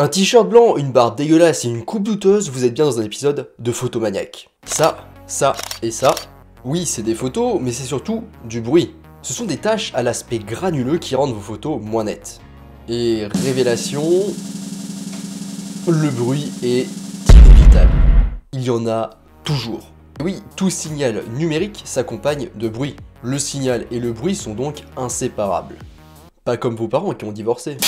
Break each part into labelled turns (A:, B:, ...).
A: Un t-shirt blanc, une barbe dégueulasse et une coupe douteuse, vous êtes bien dans un épisode de Photomaniac. Ça et ça, oui c'est des photos, mais c'est surtout du bruit. Ce sont des tâches à l'aspect granuleux qui rendent vos photos moins nettes. Et révélation, le bruit est inévitable. Il y en a toujours. Oui, tout signal numérique s'accompagne de bruit. Le signal et le bruit sont donc inséparables. Pas comme vos parents qui ont divorcé.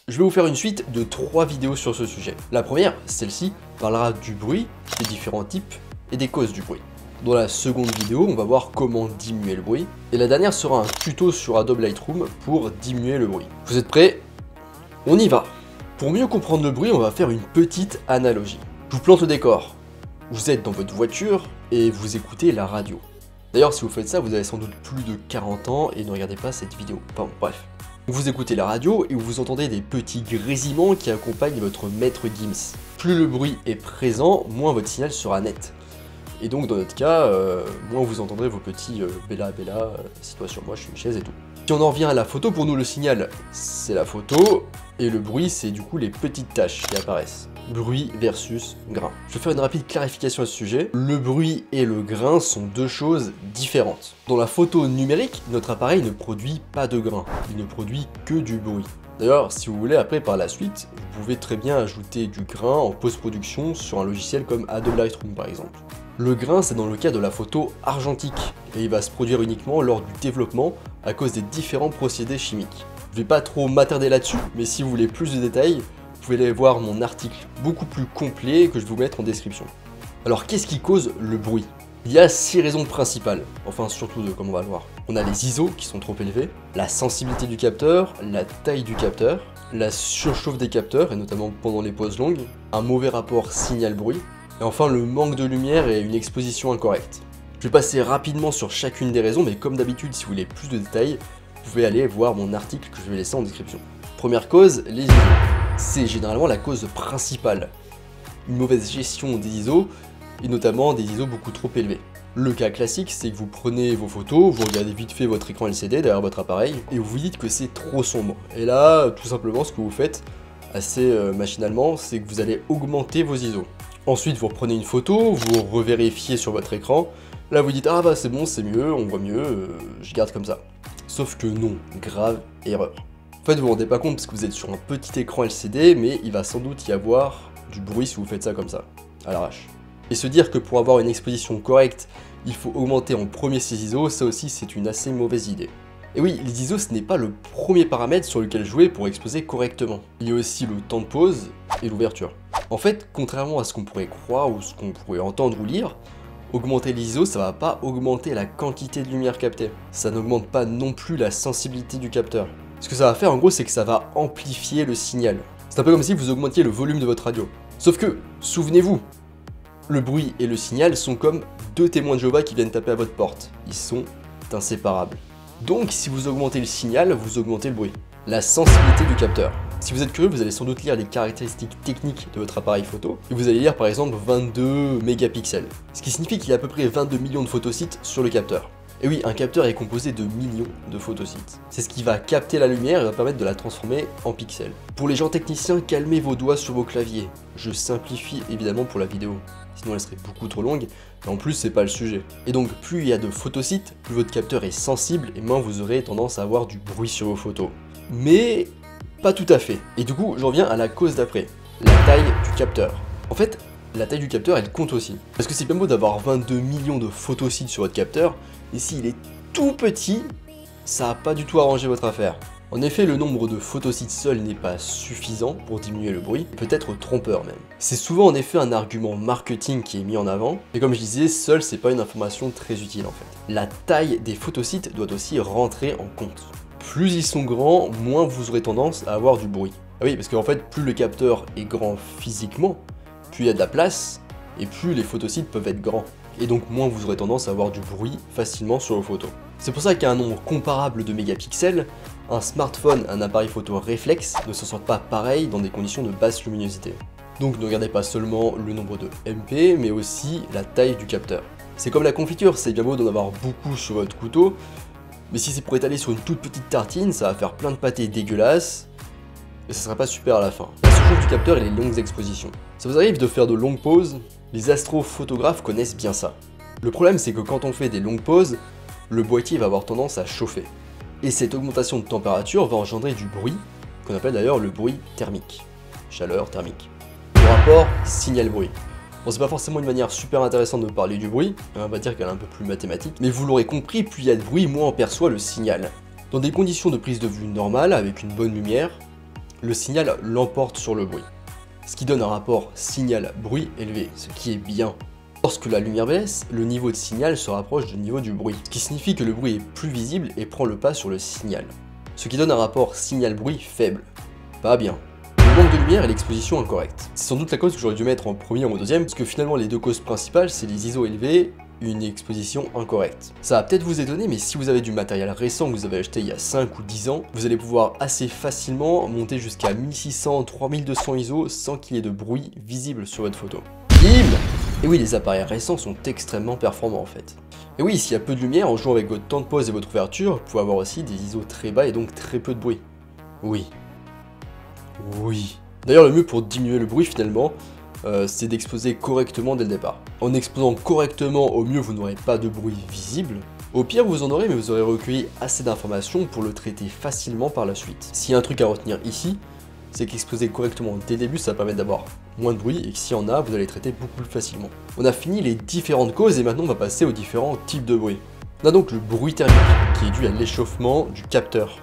A: Je vais vous faire une suite de 3 vidéos sur ce sujet. La première, celle-ci, parlera du bruit, des différents types et des causes du bruit. Dans la seconde vidéo, on va voir comment diminuer le bruit. Et la dernière sera un tuto sur Adobe Lightroom pour diminuer le bruit. Vous êtes prêts? On y va! Pour mieux comprendre le bruit, on va faire une petite analogie. Je vous plante le décor. Vous êtes dans votre voiture et vous écoutez la radio. D'ailleurs, si vous faites ça, vous avez sans doute plus de 40 ans et ne regardez pas cette vidéo. Enfin, bref. Vous écoutez la radio et vous entendez des petits grésillements qui accompagnent votre maître Gims. Plus le bruit est présent, moins votre signal sera net. Et donc dans notre cas, moins vous entendrez vos petits Bella, assieds-toi sur moi, je suis une chaise et tout. Si on en revient à la photo, pour nous le signal c'est la photo, et le bruit c'est du coup les petites taches qui apparaissent. Bruit versus grain. Je vais faire une rapide clarification à ce sujet. Le bruit et le grain sont deux choses différentes. Dans la photo numérique, notre appareil ne produit pas de grain, il ne produit que du bruit. D'ailleurs, si vous voulez, après par la suite, vous pouvez très bien ajouter du grain en post-production sur un logiciel comme Adobe Lightroom par exemple. Le grain, c'est dans le cas de la photo argentique, et il va se produire uniquement lors du développement à cause des différents procédés chimiques. Je vais pas trop m'attarder là-dessus, mais si vous voulez plus de détails, vous pouvez aller voir mon article beaucoup plus complet que je vais vous mettre en description. Alors qu'est-ce qui cause le bruit? Il y a 6 raisons principales, enfin surtout 2 comme on va le voir. On a les ISO qui sont trop élevés, la sensibilité du capteur, la taille du capteur, la surchauffe des capteurs et notamment pendant les pauses longues, un mauvais rapport signal-bruit, et enfin le manque de lumière et une exposition incorrecte. Je vais passer rapidement sur chacune des raisons, mais comme d'habitude si vous voulez plus de détails, vous pouvez aller voir mon article que je vais laisser en description. Première cause, les ISO. C'est généralement la cause principale. Une mauvaise gestion des ISO, et notamment des ISO beaucoup trop élevés. Le cas classique, c'est que vous prenez vos photos, vous regardez vite fait votre écran LCD derrière votre appareil, et vous vous dites que c'est trop sombre. Et là, tout simplement, ce que vous faites, assez machinalement, c'est que vous allez augmenter vos ISO. Ensuite, vous reprenez une photo, vous revérifiez sur votre écran, là vous dites « Ah bah c'est bon, c'est mieux, on voit mieux, je garde comme ça ». Sauf que non, grave erreur. En fait, vous vous rendez pas compte parce que vous êtes sur un petit écran LCD, mais il va sans doute y avoir du bruit si vous faites ça comme ça, à l'arrache. Et se dire que pour avoir une exposition correcte, il faut augmenter en premier ses ISO, ça aussi c'est une assez mauvaise idée. Et oui, les ISO ce n'est pas le premier paramètre sur lequel jouer pour exposer correctement. Il y a aussi le temps de pause et l'ouverture. En fait, contrairement à ce qu'on pourrait croire ou ce qu'on pourrait entendre ou lire, augmenter les ISO ça va pas augmenter la quantité de lumière captée. Ça n'augmente pas non plus la sensibilité du capteur. Ce que ça va faire en gros c'est que ça va amplifier le signal. C'est un peu comme si vous augmentiez le volume de votre radio. Sauf que, souvenez-vous, le bruit et le signal sont comme 2 témoins de Jéhovah qui viennent taper à votre porte. Ils sont inséparables. Donc si vous augmentez le signal, vous augmentez le bruit. La sensibilité du capteur. Si vous êtes curieux, vous allez sans doute lire les caractéristiques techniques de votre appareil photo, et vous allez lire par exemple 22 mégapixels. Ce qui signifie qu'il y a à peu près 22 millions de photosites sur le capteur. Et oui, un capteur est composé de millions de photosites. C'est ce qui va capter la lumière et va permettre de la transformer en pixels. Pour les gens techniciens, calmez vos doigts sur vos claviers. Je simplifie évidemment pour la vidéo, sinon elle serait beaucoup trop longue, et en plus c'est pas le sujet. Et donc plus il y a de photosites, plus votre capteur est sensible et moins vous aurez tendance à avoir du bruit sur vos photos. Mais pas tout à fait. Et du coup, j'en viens à la cause d'après, la taille du capteur. En fait, la taille du capteur, elle compte aussi. Parce que c'est bien beau d'avoir 22 millions de photosites sur votre capteur, et s'il est tout petit, ça n'a pas du tout arrangé votre affaire. En effet, le nombre de photosites seul n'est pas suffisant pour diminuer le bruit, peut-être trompeur même. C'est souvent en effet un argument marketing qui est mis en avant, mais comme je disais, seul c'est pas une information très utile en fait. La taille des photosites doit aussi rentrer en compte. Plus ils sont grands, moins vous aurez tendance à avoir du bruit. Ah oui, parce qu'en fait, plus le capteur est grand physiquement, plus il y a de la place, et plus les photosites peuvent être grands. Et donc moins vous aurez tendance à avoir du bruit facilement sur vos photos. C'est pour ça qu'à un nombre comparable de mégapixels, un smartphone, un appareil photo réflexe ne se sortent pas pareil dans des conditions de basse luminosité. Donc ne regardez pas seulement le nombre de MP, mais aussi la taille du capteur. C'est comme la confiture, c'est bien beau d'en avoir beaucoup sur votre couteau, mais si c'est pour étaler sur une toute petite tartine, ça va faire plein de pâté dégueulasse, et ce sera pas super à la fin. La seule chose du capteur est les longues expositions. Ça vous arrive de faire de longues pauses? Les astrophotographes connaissent bien ça. Le problème c'est que quand on fait des longues pauses, le boîtier va avoir tendance à chauffer. Et cette augmentation de température va engendrer du bruit, qu'on appelle d'ailleurs le bruit thermique. Chaleur thermique. Le rapport signal-bruit. Bon, c'est pas forcément une manière super intéressante de parler du bruit, on va dire qu'elle est un peu plus mathématique, mais vous l'aurez compris, plus il y a de bruit, moins on perçoit le signal. Dans des conditions de prise de vue normales, avec une bonne lumière, le signal l'emporte sur le bruit. Ce qui donne un rapport signal-bruit élevé, ce qui est bien. Lorsque la lumière baisse, le niveau de signal se rapproche du niveau du bruit, ce qui signifie que le bruit est plus visible et prend le pas sur le signal. Ce qui donne un rapport signal-bruit faible. Pas bien. Le manque de lumière et l'exposition incorrecte. C'est sans doute la cause que j'aurais dû mettre en premier ou en deuxième, parce que finalement les deux causes principales, c'est les ISO élevés et une exposition incorrecte. Ça va peut-être vous étonner, mais si vous avez du matériel récent que vous avez acheté il y a 5 ou 10 ans, vous allez pouvoir assez facilement monter jusqu'à 1600, 3200 ISO sans qu'il y ait de bruit visible sur votre photo. Bim! Et oui, les appareils récents sont extrêmement performants en fait. Et oui, s'il y a peu de lumière, en jouant avec votre temps de pause et votre ouverture, vous pouvez avoir aussi des ISO très bas et donc très peu de bruit. Oui. Oui. D'ailleurs, le mieux pour diminuer le bruit finalement, c'est d'exposer correctement dès le départ. En exposant correctement, au mieux vous n'aurez pas de bruit visible. Au pire vous en aurez, mais vous aurez recueilli assez d'informations pour le traiter facilement par la suite. S'il y a un truc à retenir ici, c'est qu'exposer correctement dès le début, ça permet d'avoir moins de bruit, et que s'il y en a, vous allez traiter beaucoup plus facilement. On a fini les différentes causes, et maintenant on va passer aux différents types de bruit. On a donc le bruit thermique, qui est dû à l'échauffement du capteur.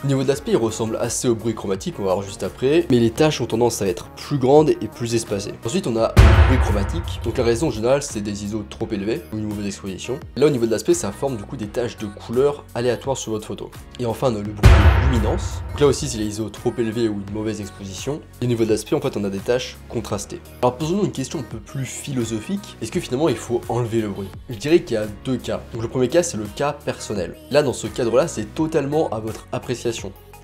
A: Au niveau de l'aspect, il ressemble assez au bruit chromatique, on va voir juste après, mais les taches ont tendance à être plus grandes et plus espacées. Ensuite, on a le bruit chromatique, donc la raison générale, c'est des ISO trop élevés, ou une mauvaise exposition. Là, au niveau de l'aspect, ça forme du coup des taches de couleur aléatoires sur votre photo. Et enfin, on a le bruit de luminance, donc là aussi, c'est les ISO trop élevés ou une mauvaise exposition. Et au niveau de l'aspect, en fait, on a des taches contrastées. Alors, posons-nous une question un peu plus philosophique, est-ce que finalement, il faut enlever le bruit? Je dirais qu'il y a deux cas. Donc le premier cas, c'est le cas personnel. Là, dans ce cadre-là, c'est totalement à votre appréciation.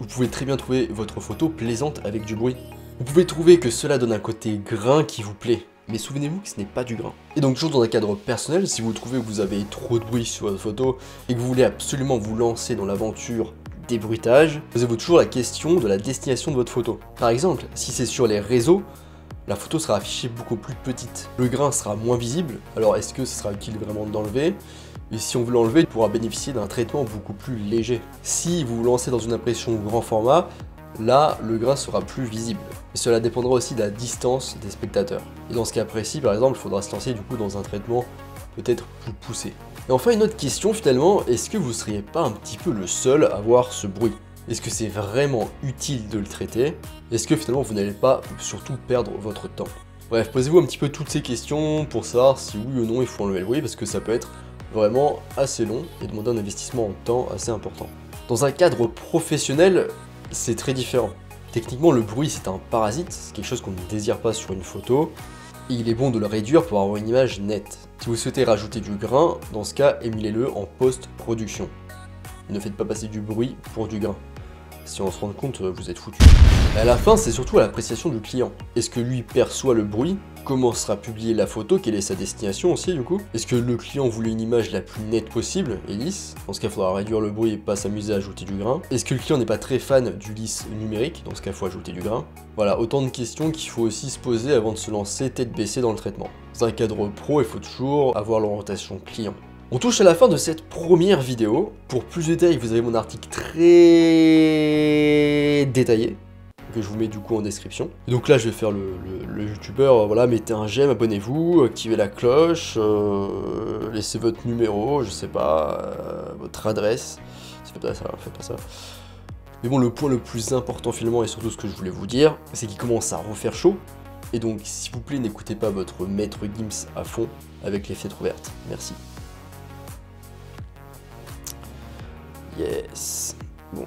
A: Vous pouvez très bien trouver votre photo plaisante avec du bruit. Vous pouvez trouver que cela donne un côté grain qui vous plaît, mais souvenez-vous que ce n'est pas du grain. Et donc toujours dans un cadre personnel, si vous trouvez que vous avez trop de bruit sur votre photo et que vous voulez absolument vous lancer dans l'aventure des bruitages, posez-vous toujours la question de la destination de votre photo. Par exemple, si c'est sur les réseaux, la photo sera affichée beaucoup plus petite. Le grain sera moins visible, alors est-ce que ce sera utile vraiment d'enlever ? Et si on veut l'enlever, il pourra bénéficier d'un traitement beaucoup plus léger. Si vous vous lancez dans une impression grand format, là, le grain sera plus visible. Et cela dépendra aussi de la distance des spectateurs. Et dans ce cas précis, par exemple, il faudra se lancer du coup dans un traitement peut-être plus poussé. Et enfin, une autre question finalement, est-ce que vous ne seriez pas un petit peu le seul à avoir ce bruit ? Est-ce que c'est vraiment utile de le traiter? Est-ce que finalement vous n'allez pas surtout perdre votre temps? Bref, posez-vous un petit peu toutes ces questions pour savoir si oui ou non il faut enlever le bruit, parce que ça peut être vraiment assez long et demander un investissement en temps assez important. Dans un cadre professionnel, c'est très différent. Techniquement, le bruit c'est un parasite, c'est quelque chose qu'on ne désire pas sur une photo, et il est bon de le réduire pour avoir une image nette. Si vous souhaitez rajouter du grain, dans ce cas, émulez-le en post-production. Ne faites pas passer du bruit pour du grain. Si on se rend compte, vous êtes foutu. À la fin, c'est surtout à l'appréciation du client. Est-ce que lui perçoit le bruit? Comment sera publiée la photo? Quelle est sa destination aussi du coup? Est-ce que le client voulait une image la plus nette possible et lisse? Dans ce cas, il faudra réduire le bruit et pas s'amuser à ajouter du grain. Est-ce que le client n'est pas très fan du lisse numérique? Dans ce cas, il faut ajouter du grain. Voilà, autant de questions qu'il faut aussi se poser avant de se lancer tête baissée dans le traitement. Dans un cadre pro, il faut toujours avoir l'orientation client. On touche à la fin de cette première vidéo. Pour plus de détails, vous avez mon article très détaillé, que je vous mets du coup en description. Et donc là, je vais faire le youtubeur, voilà, mettez un j'aime, abonnez-vous, activez la cloche, laissez votre numéro, je sais pas, votre adresse. Faites pas ça, faites pas ça. Mais bon, le point le plus important finalement, et surtout ce que je voulais vous dire, c'est qu'il commence à refaire chaud. Et donc, s'il vous plaît, n'écoutez pas votre maître Gims à fond avec les fenêtres ouvertes. Merci. Yes. Bon.